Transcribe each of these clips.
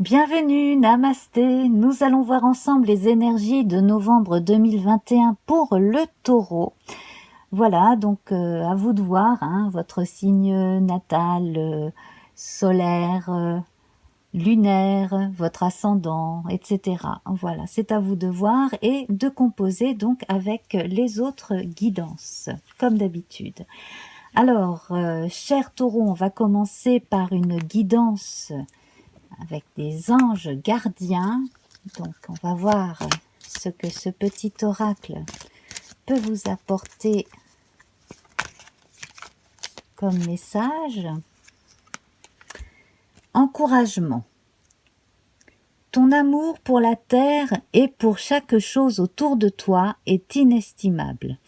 Bienvenue, namasté. Nous allons voir ensemble les énergies de novembre 2021 pour le taureau. Voilà, donc à vous de voir, hein, votre signe natal, solaire, lunaire, votre ascendant, etc. Voilà, c'est à vous de voir et de composer donc avec les autres guidances, comme d'habitude. Alors, cher taureau, on va commencer par une guidance avec des anges gardiens. Donc on va voir ce que ce petit oracle peut vous apporter comme message. Encouragement. Ton amour pour la terre et pour chaque chose autour de toi est inestimable.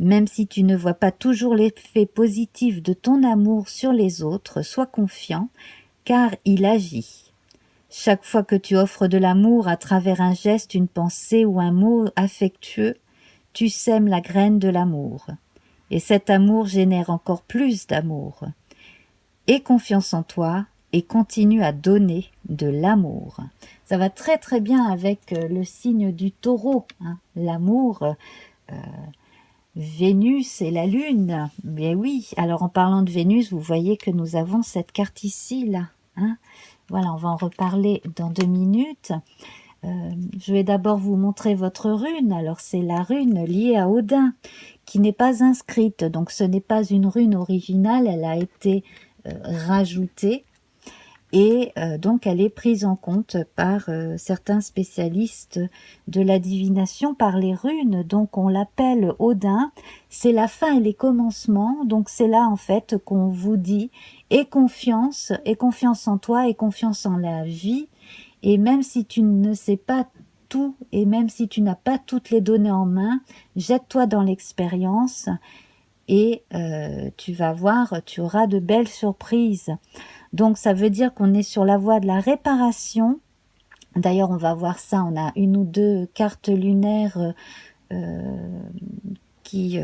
Même si tu ne vois pas toujours l'effet positif de ton amour sur les autres, sois confiant, car il agit. Chaque fois que tu offres de l'amour à travers un geste, une pensée ou un mot affectueux, tu sèmes la graine de l'amour. Et cet amour génère encore plus d'amour. Aie confiance en toi et continue à donner de l'amour. Ça va très très bien avec le signe du taureau, hein, l'amour. Vénus et la Lune, mais oui, alors en parlant de Vénus, vous voyez que nous avons cette carte ici, là, hein. Voilà, on va en reparler dans 2 minutes. Je vais d'abord vous montrer votre rune. Alors c'est la rune liée à Odin, qui n'est pas inscrite, donc ce n'est pas une rune originale, elle a été rajoutée. Et donc elle est prise en compte par certains spécialistes de la divination par les runes. Donc on l'appelle Odin, c'est la fin et les commencements. Donc c'est là en fait qu'on vous dit aie confiance en toi, aie confiance en la vie. Et même si tu ne sais pas tout, et même si tu n'as pas toutes les données en main, jette-toi dans l'expérience et tu vas voir, tu auras de belles surprises. Donc ça veut dire qu'on est sur la voie de la réparation. D'ailleurs on va voir ça, on a une ou deux cartes lunaires qui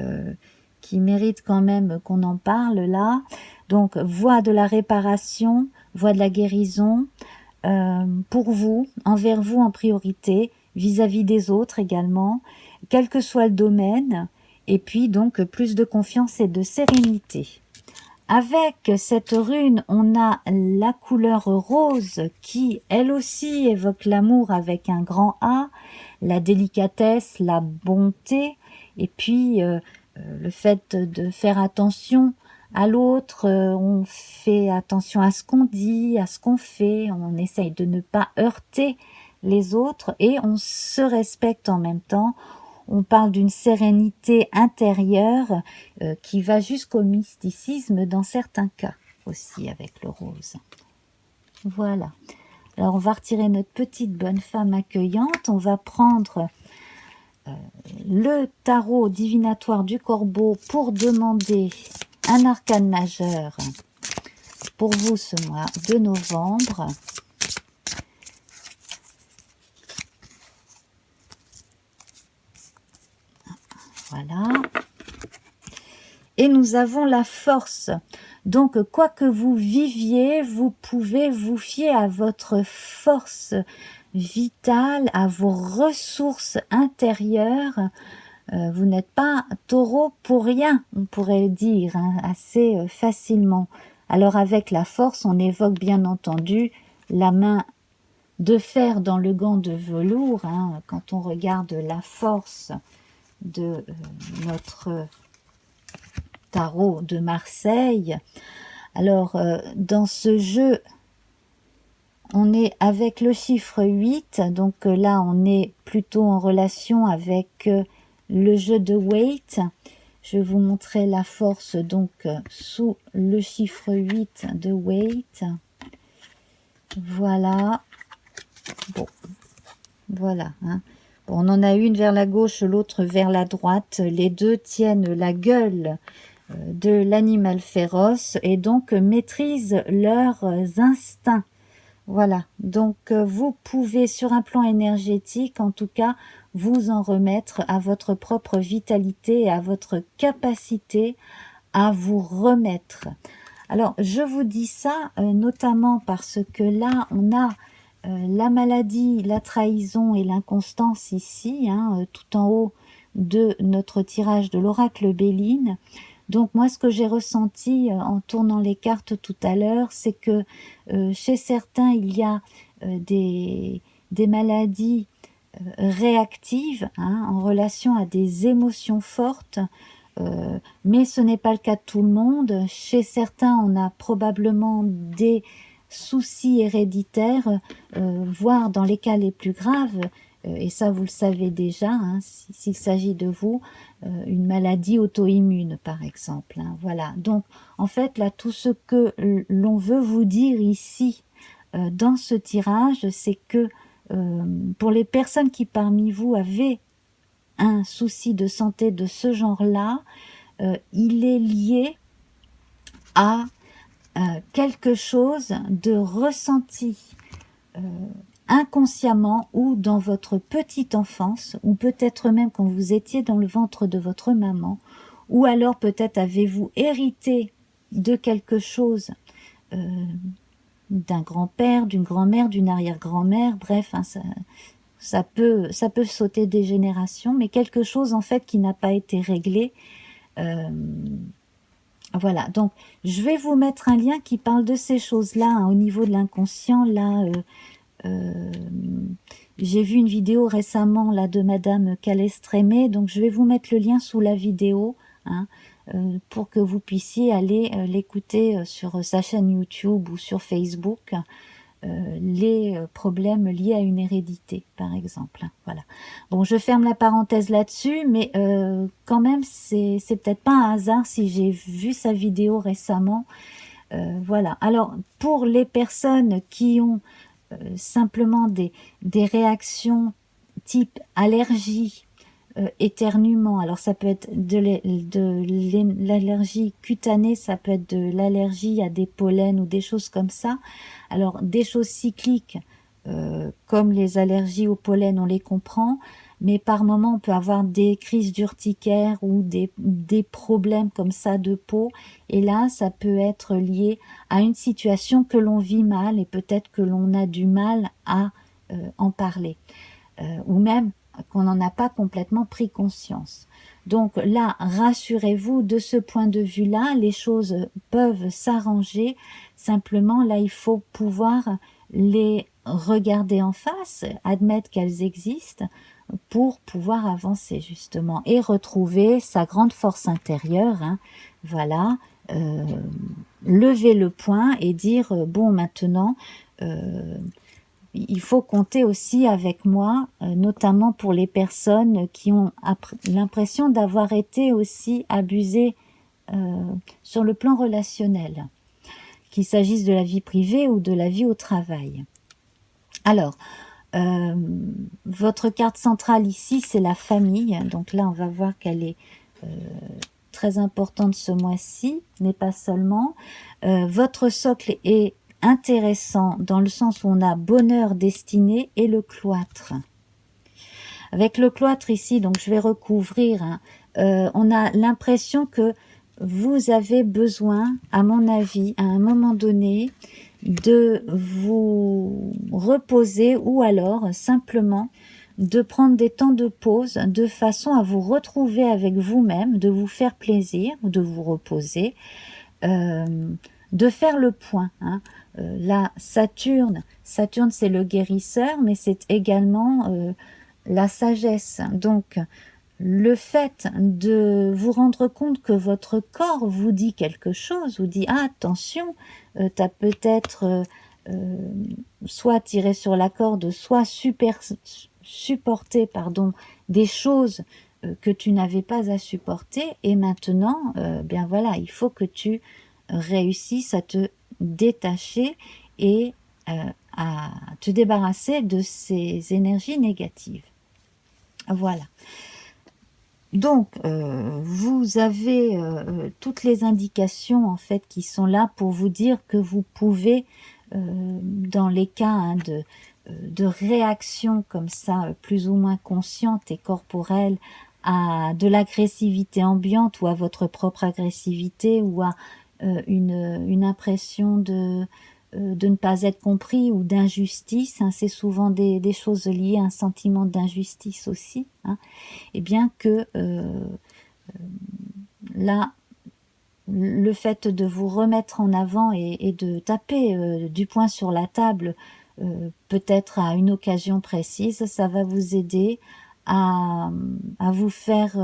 méritent quand même qu'on en parle là. Donc voie de la réparation, voie de la guérison, pour vous, envers vous en priorité, vis-à-vis des autres également, quel que soit le domaine, et puis donc plus de confiance et de sérénité. Avec cette rune, on a la couleur rose qui, elle aussi, évoque l'amour avec un grand A, la délicatesse, la bonté, et puis le fait de faire attention à l'autre, on fait attention à ce qu'on dit, à ce qu'on fait, on essaye de ne pas heurter les autres et on se respecte en même temps. On parle d'une sérénité intérieure qui va jusqu'au mysticisme dans certains cas aussi avec le rose. Voilà. Alors on va retirer notre petite bonne femme accueillante. On va prendre le tarot divinatoire du corbeau pour demander un arcane majeur pour vous ce mois de novembre. Voilà. Et nous avons la force. Donc, quoi que vous viviez, vous pouvez vous fier à votre force vitale, à vos ressources intérieures. Vous n'êtes pas taureau pour rien, on pourrait le dire, hein, assez facilement. Alors, avec la force, on évoque bien entendu la main de fer dans le gant de velours, hein, quand on regarde la force de notre tarot de Marseille. Alors, dans ce jeu, on est avec le chiffre 8, donc là, on est plutôt en relation avec le jeu de weight. Je vais vous montrer la force, donc, sous le chiffre 8 de weight. Voilà. Bon, voilà, hein. Bon, on en a une vers la gauche, l'autre vers la droite. Les deux tiennent la gueule de l'animal féroce et donc maîtrisent leurs instincts. Voilà, donc vous pouvez sur un plan énergétique en tout cas vous en remettre à votre propre vitalité et à votre capacité à vous remettre. Alors je vous dis ça notamment parce que là on a la maladie, la trahison et l'inconstance ici, hein, tout en haut de notre tirage de l'oracle Béline. Donc moi, ce que j'ai ressenti en tournant les cartes tout à l'heure, c'est que chez certains, il y a des maladies réactives, hein, en relation à des émotions fortes, mais ce n'est pas le cas de tout le monde. Chez certains, on a probablement des soucis héréditaires, voire dans les cas les plus graves, et ça vous le savez déjà, hein, s'il s'agit de vous, une maladie auto-immune par exemple, hein, voilà. Donc en fait là, tout ce que l'on veut vous dire ici dans ce tirage, c'est que pour les personnes qui parmi vous avaient un souci de santé de ce genre-là, il est lié à quelque chose de ressenti inconsciemment ou dans votre petite enfance, ou peut-être même quand vous étiez dans le ventre de votre maman, ou alors peut-être avez-vous hérité de quelque chose d'un grand-père, d'une grand-mère, d'une arrière-grand-mère, bref, hein, ça peut sauter des générations, mais quelque chose en fait qui n'a pas été réglé. Voilà, donc je vais vous mettre un lien qui parle de ces choses-là, hein, au niveau de l'inconscient. Là, j'ai vu une vidéo récemment là de Madame Calestrémé, donc je vais vous mettre le lien sous la vidéo, hein, pour que vous puissiez aller l'écouter sur sa chaîne YouTube ou sur Facebook. Les problèmes liés à une hérédité, par exemple. Voilà. Bon, je ferme la parenthèse là-dessus, mais quand même, c'est peut-être pas un hasard si j'ai vu sa vidéo récemment. Voilà. Alors, pour les personnes qui ont simplement des réactions type allergie, éternuement, alors ça peut être de l'allergie cutanée, ça peut être de l'allergie à des pollens ou des choses comme ça. Alors des choses cycliques, comme les allergies au pollen, on les comprend, mais par moment on peut avoir des crises d'urticaire ou des problèmes comme ça de peau, et là ça peut être lié à une situation que l'on vit mal et peut-être que l'on a du mal à en parler, ou même qu'on n'en a pas complètement pris conscience. Donc là, rassurez-vous, de ce point de vue-là, les choses peuvent s'arranger. Simplement, là, il faut pouvoir les regarder en face, admettre qu'elles existent, pour pouvoir avancer justement et retrouver sa grande force intérieure, hein, voilà, lever le poing et dire bon, maintenant il faut compter aussi avec moi, notamment pour les personnes qui ont l'impression d'avoir été aussi abusées sur le plan relationnel, qu'il s'agisse de la vie privée ou de la vie au travail. Alors, votre carte centrale ici, c'est la famille. Donc là, on va voir qu'elle est très importante ce mois-ci, mais pas seulement. Votre socle est intéressant dans le sens où on a bonheur, destinée et le cloître. Avec le cloître ici, donc je vais recouvrir, hein, on a l'impression que vous avez besoin, à mon avis, à un moment donné, de vous reposer ou alors simplement de prendre des temps de pause de façon à vous retrouver avec vous-même, de vous faire plaisir, de vous reposer, de faire le point, hein. Là, Saturne c'est le guérisseur, mais c'est également la sagesse. Donc, le fait de vous rendre compte que votre corps vous dit quelque chose, vous dit ah, attention, tu as peut-être soit tiré sur la corde, soit supporté des choses que tu n'avais pas à supporter, et maintenant, bien voilà, il faut que tu réussisses à te détacher et à te débarrasser de ces énergies négatives. Voilà. Donc, vous avez toutes les indications en fait qui sont là pour vous dire que vous pouvez, dans les cas, hein, de réactions comme ça, plus ou moins conscientes et corporelles, à de l'agressivité ambiante ou à votre propre agressivité ou à une impression de ne pas être compris ou d'injustice, hein, c'est souvent des choses liées à un sentiment d'injustice aussi, hein, et bien que là, le fait de vous remettre en avant et de taper du poing sur la table, peut-être à une occasion précise, ça va vous aider à vous faire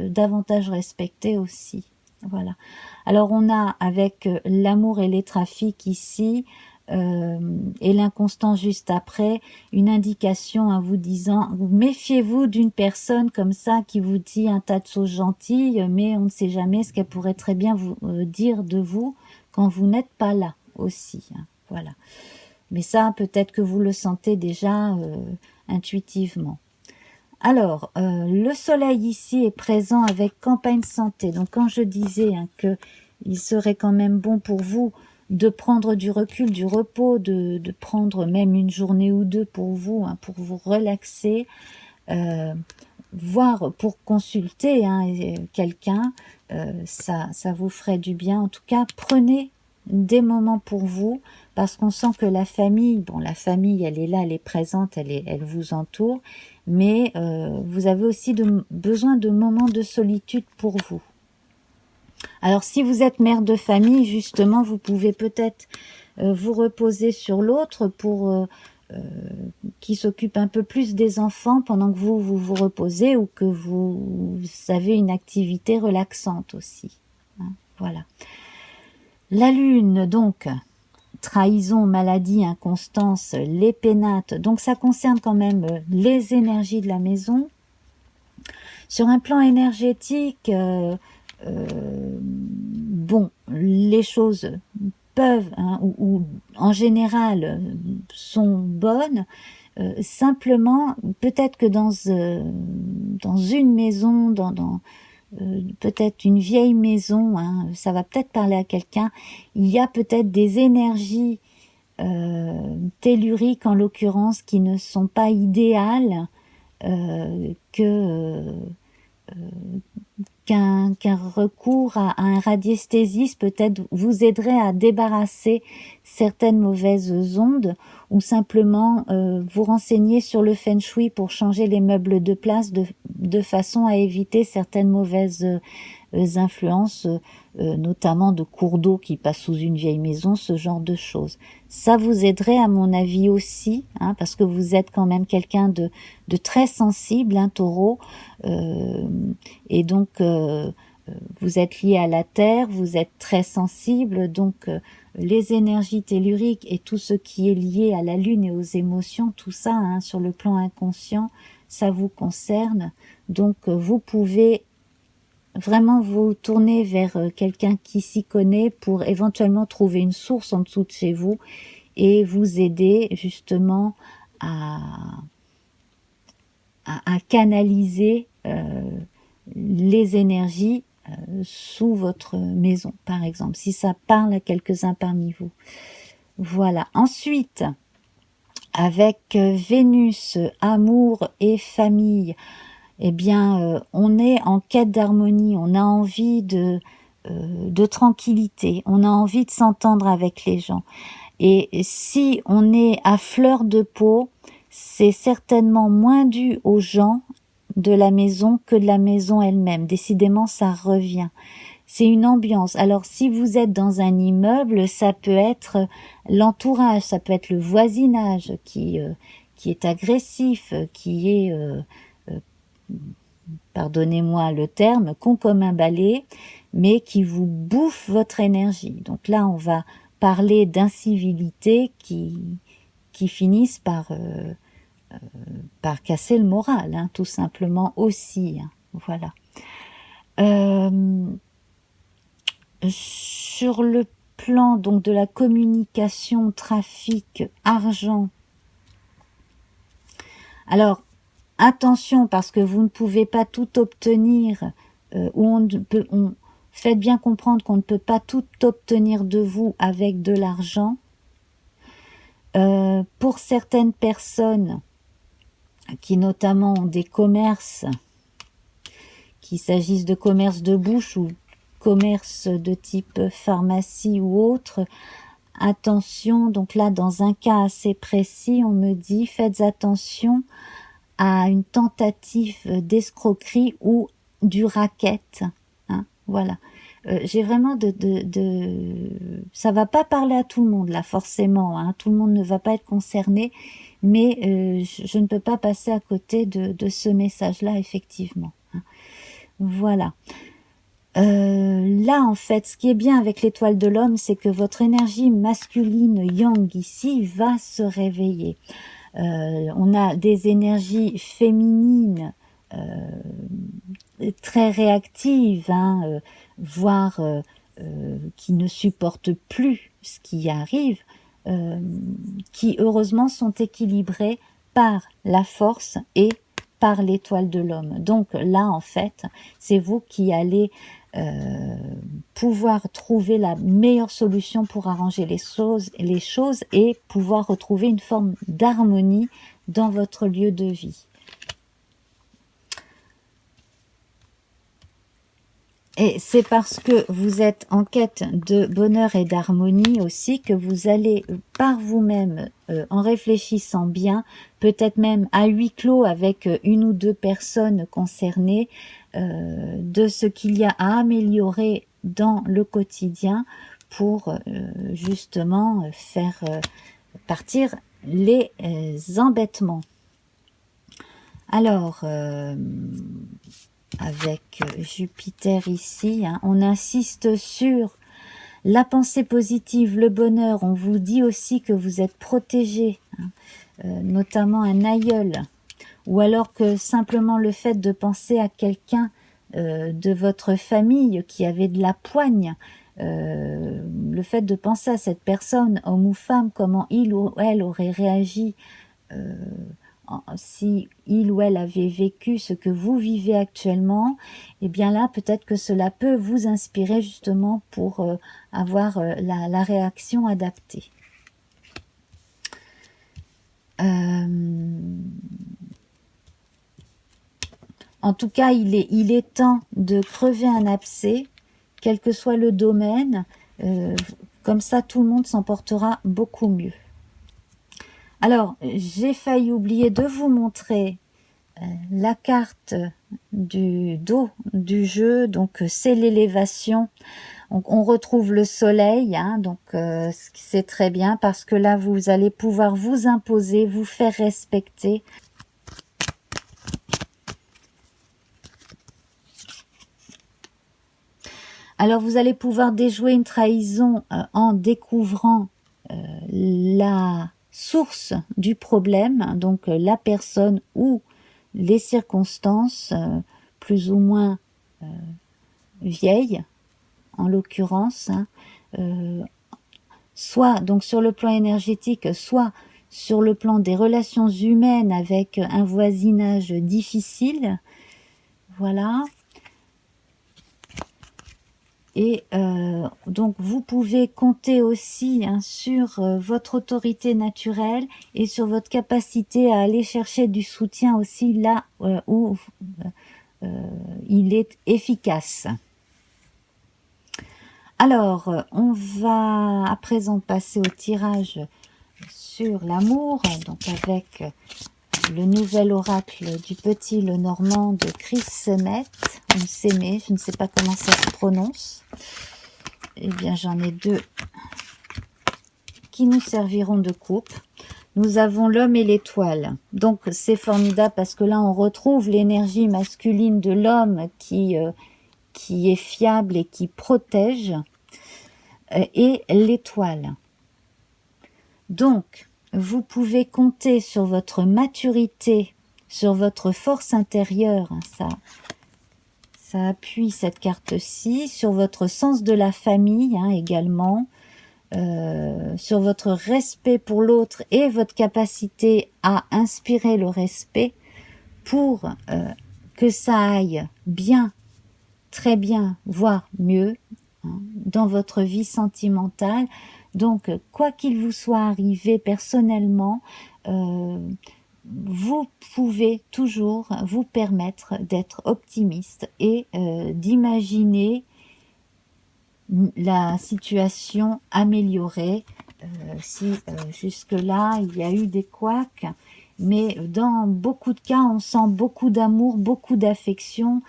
davantage respecter aussi. Voilà. Alors on a avec l'amour et les trafics ici, et l'inconstant juste après, une indication à vous disant, méfiez-vous d'une personne comme ça qui vous dit un tas de choses gentilles, mais on ne sait jamais ce qu'elle pourrait très bien vous dire de vous quand vous n'êtes pas là aussi, hein, voilà. Mais ça, peut-être que vous le sentez déjà intuitivement. Alors, le soleil ici est présent avec campagne santé. Donc, quand je disais hein, qu'il serait quand même bon pour vous de prendre du recul, du repos, de prendre même une journée ou deux pour vous, hein, pour vous relaxer, voire pour consulter hein, quelqu'un, ça vous ferait du bien. En tout cas, prenez des moments pour vous, parce qu'on sent que la famille, bon, la famille, elle est là, elle est présente, elle vous entoure, mais vous avez aussi besoin de moments de solitude pour vous. Alors, si vous êtes mère de famille, justement, vous pouvez peut-être vous reposer sur l'autre pour qui s'occupe un peu plus des enfants pendant que vous reposez, ou que vous avez une activité relaxante aussi. Hein, voilà. La lune, donc, trahison, maladie, inconstance, les pénates, donc ça concerne quand même les énergies de la maison. Sur un plan énergétique, bon, les choses peuvent, hein, ou en général sont bonnes, simplement, peut-être que dans une maison, peut-être une vieille maison, hein, ça va peut-être parler à quelqu'un, il y a peut-être des énergies telluriques en l'occurrence qui ne sont pas idéales, qu'un recours à un radiesthésiste peut-être vous aiderait à débarrasser certaines mauvaises ondes, ou simplement vous renseigner sur le feng shui pour changer les meubles de place de façon à éviter certaines mauvaises influences, notamment de cours d'eau qui passent sous une vieille maison, ce genre de choses. Ça vous aiderait à mon avis aussi, hein, parce que vous êtes quand même quelqu'un de très sensible, un taureau, et donc vous êtes lié à la terre, vous êtes très sensible, donc les énergies telluriques et tout ce qui est lié à la lune et aux émotions, tout ça hein, sur le plan inconscient, ça vous concerne. Donc vous pouvez vraiment vous tourner vers quelqu'un qui s'y connaît pour éventuellement trouver une source en dessous de chez vous et vous aider justement à canaliser les énergies sous votre maison, par exemple, si ça parle à quelques-uns parmi vous. Voilà. Ensuite, avec Vénus, amour et famille, eh bien, on est en quête d'harmonie, on a envie de tranquillité, on a envie de s'entendre avec les gens. Et si on est à fleur de peau, c'est certainement moins dû aux gens de la maison que de la maison elle-même. Décidément, ça revient. C'est une ambiance. Alors, si vous êtes dans un immeuble, ça peut être l'entourage, ça peut être le voisinage qui est agressif, qui est, pardonnez-moi le terme, con comme un balai, mais qui vous bouffe votre énergie. Donc là, on va parler d'incivilités qui finissent par casser le moral, hein, tout simplement aussi. Hein, voilà. Sur le plan donc de la communication, trafic, argent, alors attention, parce que vous ne pouvez pas tout obtenir, ou faites bien comprendre qu'on ne peut pas tout obtenir de vous avec de l'argent. Pour certaines personnes qui notamment ont des commerces, qu'il s'agisse de commerce de bouche ou commerce de type pharmacie ou autre, attention, donc là dans un cas assez précis, on me dit faites attention à une tentative d'escroquerie ou du racket, hein, voilà. J'ai vraiment ça va pas parler à tout le monde là forcément, hein, tout le monde ne va pas être concerné, mais je ne peux pas passer à côté de ce message-là effectivement, hein. Voilà. Là en fait, ce qui est bien avec l'étoile de l'homme, c'est que votre énergie masculine yang ici va se réveiller. On a des énergies féminines très réactives, hein, voire qui ne supportent plus ce qui arrive, qui heureusement sont équilibrées par la force et par l'étoile de l'homme. Donc là, en fait, c'est vous qui allez pouvoir trouver la meilleure solution pour arranger les choses et pouvoir retrouver une forme d'harmonie dans votre lieu de vie. Et c'est parce que vous êtes en quête de bonheur et d'harmonie aussi que vous allez par vous-même, en réfléchissant bien, peut-être même à huis clos avec une ou deux personnes concernées, de ce qu'il y a à améliorer dans le quotidien pour justement faire partir les embêtements. Alors, avec Jupiter ici, hein, on insiste sur la pensée positive, le bonheur. On vous dit aussi que vous êtes protégé, hein, notamment un aïeul, ou alors que simplement le fait de penser à quelqu'un de votre famille qui avait de la poigne, le fait de penser à cette personne, homme ou femme, comment il ou elle aurait réagi si il ou elle avait vécu ce que vous vivez actuellement, et bien là, peut-être que cela peut vous inspirer justement pour avoir la réaction adaptée. En tout cas, il est temps de crever un abcès, quel que soit le domaine, comme ça tout le monde s'en portera beaucoup mieux. Alors, j'ai failli oublier de vous montrer la carte du dos du jeu, donc c'est l'élévation. On retrouve le soleil, hein, donc c'est très bien parce que là vous allez pouvoir vous imposer, vous faire respecter. Alors vous allez pouvoir déjouer une trahison en découvrant la source du problème, donc la personne ou les circonstances plus ou moins vieilles, en l'occurrence, hein, soit donc sur le plan énergétique, soit sur le plan des relations humaines avec un voisinage difficile. Voilà. Et donc vous pouvez compter aussi, hein, sur votre autorité naturelle et sur votre capacité à aller chercher du soutien aussi là où il est efficace. Alors, on va à présent passer au tirage sur l'amour, donc avec le nouvel oracle du petit Lenormand de Chris Semet, ou Semet, je ne sais pas comment ça se prononce. Eh bien, j'en ai deux qui nous serviront de coupe. Nous avons l'homme et l'étoile. Donc, c'est formidable parce que là, on retrouve l'énergie masculine de l'homme qui est fiable et qui protège, et l'étoile. Donc, vous pouvez compter sur votre maturité, sur votre force intérieure, hein, ça appuie cette carte-ci, sur votre sens de la famille, hein, également, sur votre respect pour l'autre et votre capacité à inspirer le respect pour que ça aille bien, très bien, voire mieux, hein, dans votre vie sentimentale. Donc, quoi qu'il vous soit arrivé personnellement, vous pouvez toujours vous permettre d'être optimiste et d'imaginer la situation améliorée. Si jusque-là, il y a eu des couacs, mais dans beaucoup de cas, on sent beaucoup d'amour, beaucoup d'affection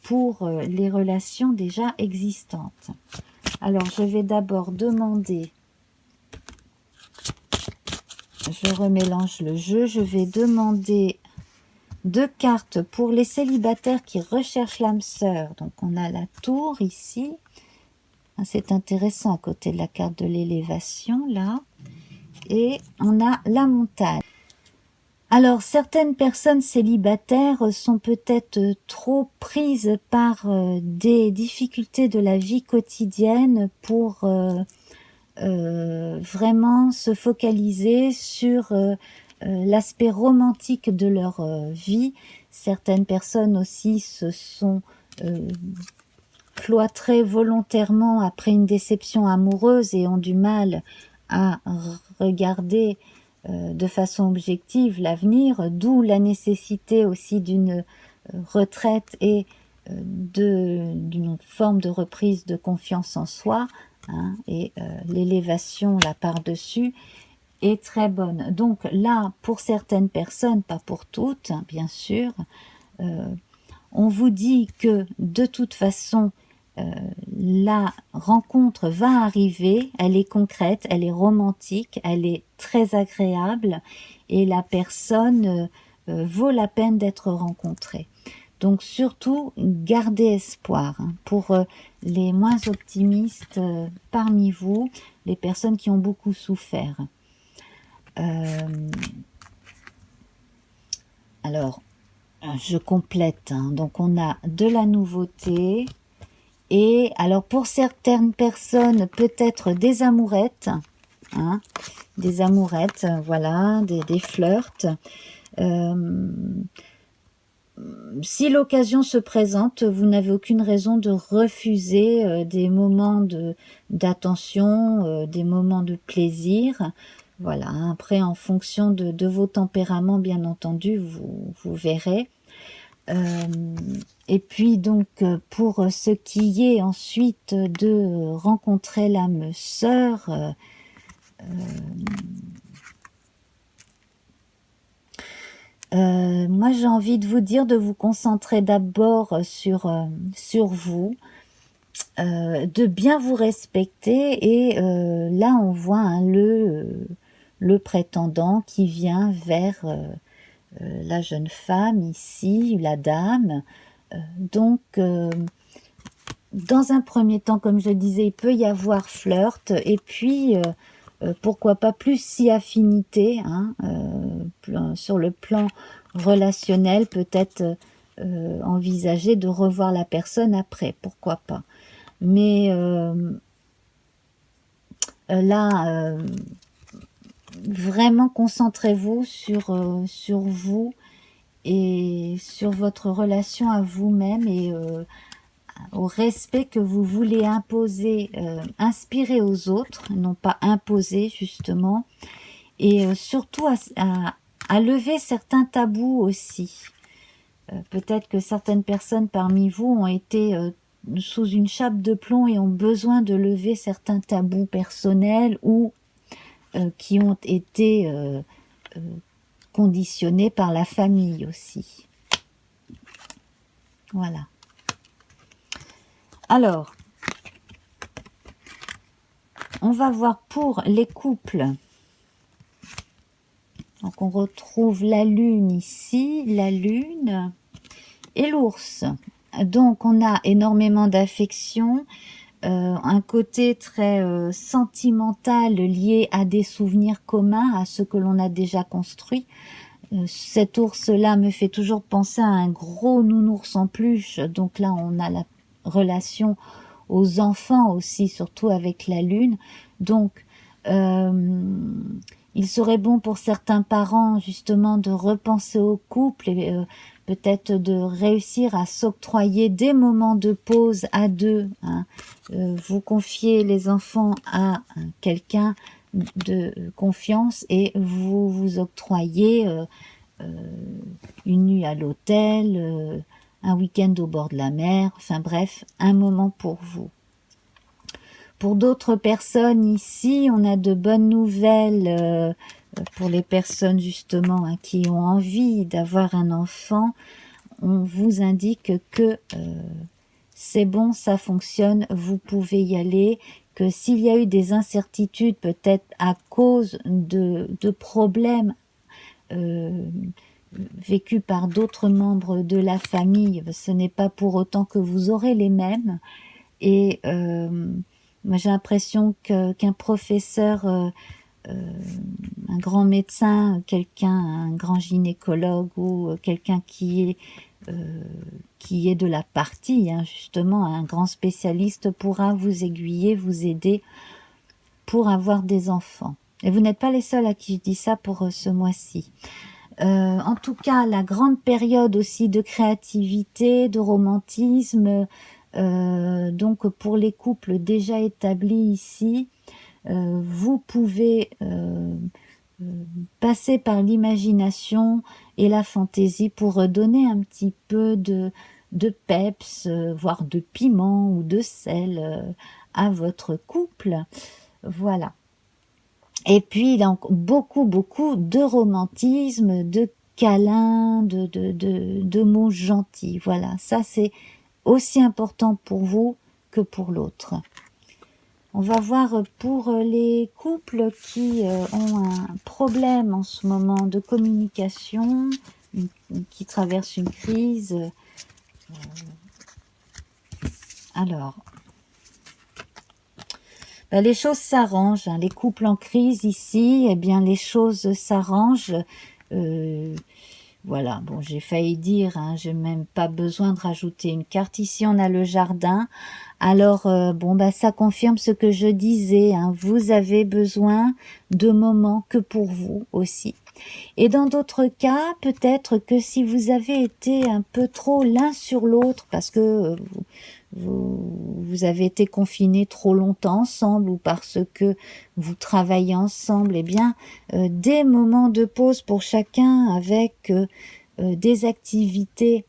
pour les relations déjà existantes. Alors, je vais d'abord demander, je remélange le jeu, je vais demander 2 cartes pour les célibataires qui recherchent l'âme sœur. Donc, on a la tour ici. C'est intéressant à côté de la carte de l'élévation, là. Et on a la montagne. Alors, certaines personnes célibataires sont peut-être trop prises par des difficultés de la vie quotidienne pour vraiment se focaliser sur l'aspect romantique de leur vie. Certaines personnes aussi se sont cloîtrées volontairement après une déception amoureuse et ont du mal à regarder de façon objective l'avenir, d'où la nécessité aussi d'une retraite et d'une forme de reprise de confiance en soi, hein, et l'élévation là par-dessus est très bonne. Donc là, pour certaines personnes, pas pour toutes, hein, bien sûr, on vous dit que de toute façon, la rencontre va arriver, elle est concrète, elle est romantique, elle est très agréable et la personne vaut la peine d'être rencontrée. Donc surtout, gardez espoir, hein, pour les moins optimistes parmi vous, les personnes qui ont beaucoup souffert. Alors, je complète, hein. Donc on a de la nouveauté, et alors pour certaines personnes, peut-être des amourettes, hein, des amourettes, voilà, des flirts. Si l'occasion se présente, vous n'avez aucune raison de refuser des moments d'attention, des moments de plaisir. Voilà, après en fonction de vos tempéraments, bien entendu, vous verrez. Et puis donc pour ce qui est ensuite de rencontrer l'âme sœur, moi j'ai envie de vous dire de vous concentrer d'abord sur vous, de bien vous respecter, et là on voit hein, le prétendant qui vient vers la jeune femme ici, la dame. Donc dans un premier temps, comme je disais, il peut y avoir flirt, et puis pourquoi pas plus si affinité, hein, sur le plan relationnel, peut-être envisager de revoir la personne après, pourquoi pas. Mais là, vraiment concentrez-vous sur vous et sur votre relation à vous-même, et au respect que vous voulez imposer, inspirer aux autres, non pas imposer justement, et surtout à lever certains tabous aussi. Peut-être que certaines personnes parmi vous ont été sous une chape de plomb et ont besoin de lever certains tabous personnels ou qui ont été conditionnés par la famille aussi. Voilà. Alors, on va voir pour les couples. Donc on retrouve la lune ici, la lune et l'ours. Donc on a énormément d'affection, un côté très sentimental lié à des souvenirs communs, à ce que l'on a déjà construit. Cet ours-là me fait toujours penser à un gros nounours en peluche, donc là on a la relation aux enfants aussi, surtout avec la lune. Donc il serait bon pour certains parents justement de repenser au couple et peut-être de réussir à s'octroyer des moments de pause à deux, hein. Vous confiez les enfants à quelqu'un de confiance et vous vous octroyez une nuit à l'hôtel, un week-end au bord de la mer, enfin bref, un moment pour vous. Pour d'autres personnes ici, on a de bonnes nouvelles pour les personnes justement hein, qui ont envie d'avoir un enfant. On vous indique que c'est bon, ça fonctionne, vous pouvez y aller, que s'il y a eu des incertitudes, peut-être à cause de problèmes vécus par d'autres membres de la famille, ce n'est pas pour autant que vous aurez les mêmes. Et moi j'ai l'impression qu'un professeur, un grand médecin, un grand gynécologue ou quelqu'un qui est de la partie, hein, justement, un grand spécialiste pourra vous aiguiller, vous aider pour avoir des enfants. Et vous n'êtes pas les seuls à qui je dis ça pour ce mois-ci. En tout cas, la grande période aussi de créativité, de romantisme, donc pour les couples déjà établis ici, vous pouvez passer par l'imagination et la fantaisie pour redonner un petit peu de peps, voire de piment ou de sel à votre couple. Voilà. Et puis, donc, beaucoup de romantisme, de câlins, de mots gentils. Voilà, ça c'est aussi important pour vous que pour l'autre. On va voir pour les couples qui ont un problème en ce moment de communication, qui traversent une crise. Alors, ben, les choses s'arrangent. Hein. Les couples en crise ici, eh bien les choses s'arrangent. Voilà, bon, j'ai failli dire, hein, j'ai même pas besoin de rajouter une carte. Ici, on a le jardin. Alors, bon, bah, ça confirme ce que je disais. Hein, vous avez besoin de moments que pour vous aussi. Et dans d'autres cas, peut-être que si vous avez été un peu trop l'un sur l'autre, parce que vous avez été confinés trop longtemps ensemble ou parce que vous travaillez ensemble, eh bien, des moments de pause pour chacun avec des activités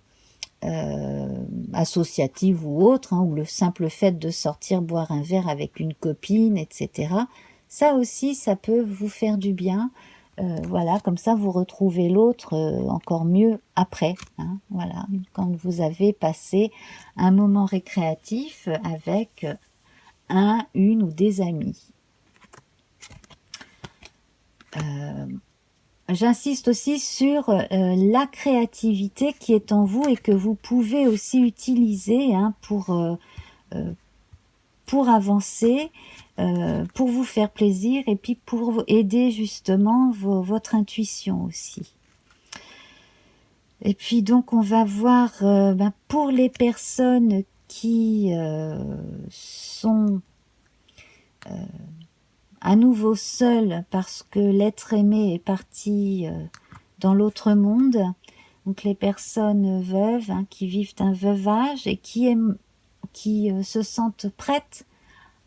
associatives ou autres, hein, ou le simple fait de sortir boire un verre avec une copine, etc. Ça aussi, ça peut vous faire du bien. Voilà, comme ça vous retrouvez l'autre encore mieux après. Hein, voilà, quand vous avez passé un moment récréatif avec une ou des amis. J'insiste aussi sur la créativité qui est en vous et que vous pouvez aussi utiliser hein, pour avancer, pour vous faire plaisir et puis pour aider justement votre intuition aussi. Et puis donc on va voir pour les personnes qui sont à nouveau seules parce que l'être aimé est parti dans l'autre monde, donc les personnes veuves hein, qui vivent un veuvage et qui se sentent prêtes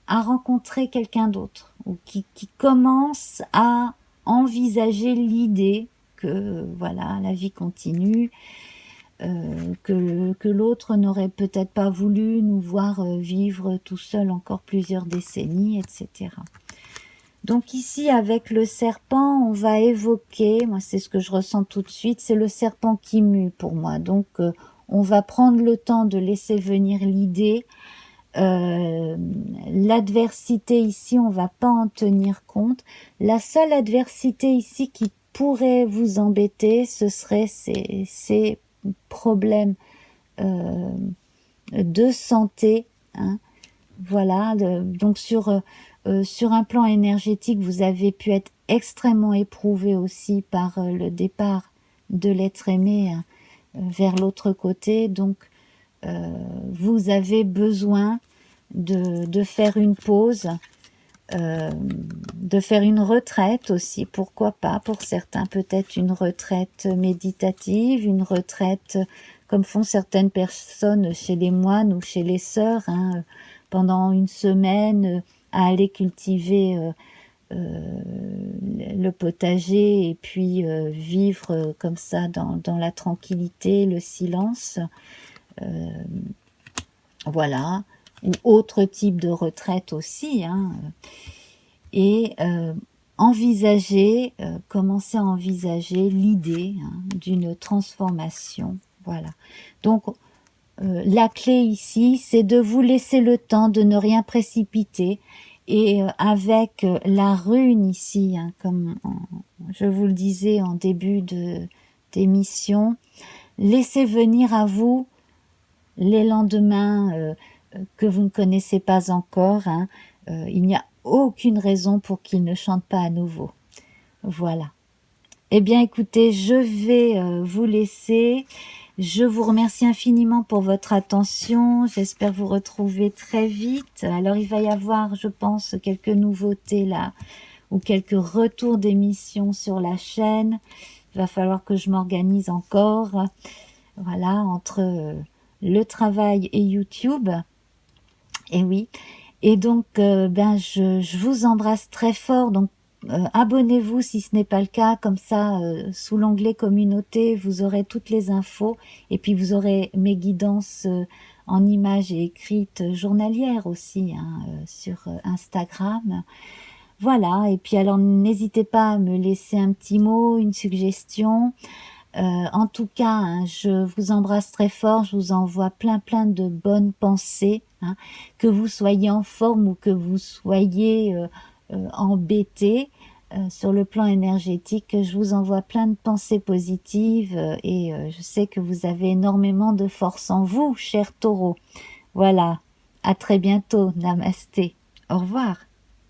à rencontrer quelqu'un d'autre ou qui commencent à envisager l'idée que voilà la vie continue, que l'autre n'aurait peut-être pas voulu nous voir vivre tout seul encore plusieurs décennies, etc. Donc ici avec le serpent on va évoquer, moi c'est ce que je ressens tout de suite, c'est le serpent qui mue pour moi, donc on va prendre le temps de laisser venir l'idée. L'adversité ici, on va pas en tenir compte. La seule adversité ici qui pourrait vous embêter, ce serait ces problèmes de santé. Hein. Voilà, donc sur un plan énergétique, vous avez pu être extrêmement éprouvé aussi par le départ de l'être aimé hein, vers l'autre côté. Donc, vous avez besoin de faire une pause, de faire une retraite aussi, pourquoi pas, pour certains peut-être une retraite méditative, une retraite comme font certaines personnes chez les moines ou chez les sœurs, hein, pendant une semaine à aller cultiver le potager et puis vivre comme ça dans la tranquillité, le silence. Voilà, ou autre type de retraite aussi, hein, et commencer à envisager l'idée, hein, d'une transformation. Voilà. Donc, la clé ici, c'est de vous laisser le temps de ne rien précipiter. Et avec la rune ici, hein, comme je vous le disais en début d'émission, laissez venir à vous les lendemains que vous ne connaissez pas encore. Hein. Il n'y a aucune raison pour qu'ils ne chantent pas à nouveau. Voilà. Eh bien, écoutez, je vais vous laisser. Je vous remercie infiniment pour votre attention. J'espère vous retrouver très vite. Alors, il va y avoir, je pense, quelques nouveautés là, ou quelques retours d'émissions sur la chaîne. Il va falloir que je m'organise encore. Voilà, entre le travail et YouTube. Et oui. Et donc, je vous embrasse très fort. Donc, abonnez-vous si ce n'est pas le cas, comme ça, sous l'onglet communauté, vous aurez toutes les infos, et puis vous aurez mes guidances en images et écrites journalières aussi, hein, sur Instagram. Voilà, et puis alors n'hésitez pas à me laisser un petit mot, une suggestion. En tout cas, hein, je vous embrasse très fort, je vous envoie plein de bonnes pensées, hein, que vous soyez en forme ou que vous soyez embêté sur le plan énergétique, je vous envoie plein de pensées positives et je sais que vous avez énormément de force en vous, cher taureau. Voilà, à très bientôt, namasté, au revoir.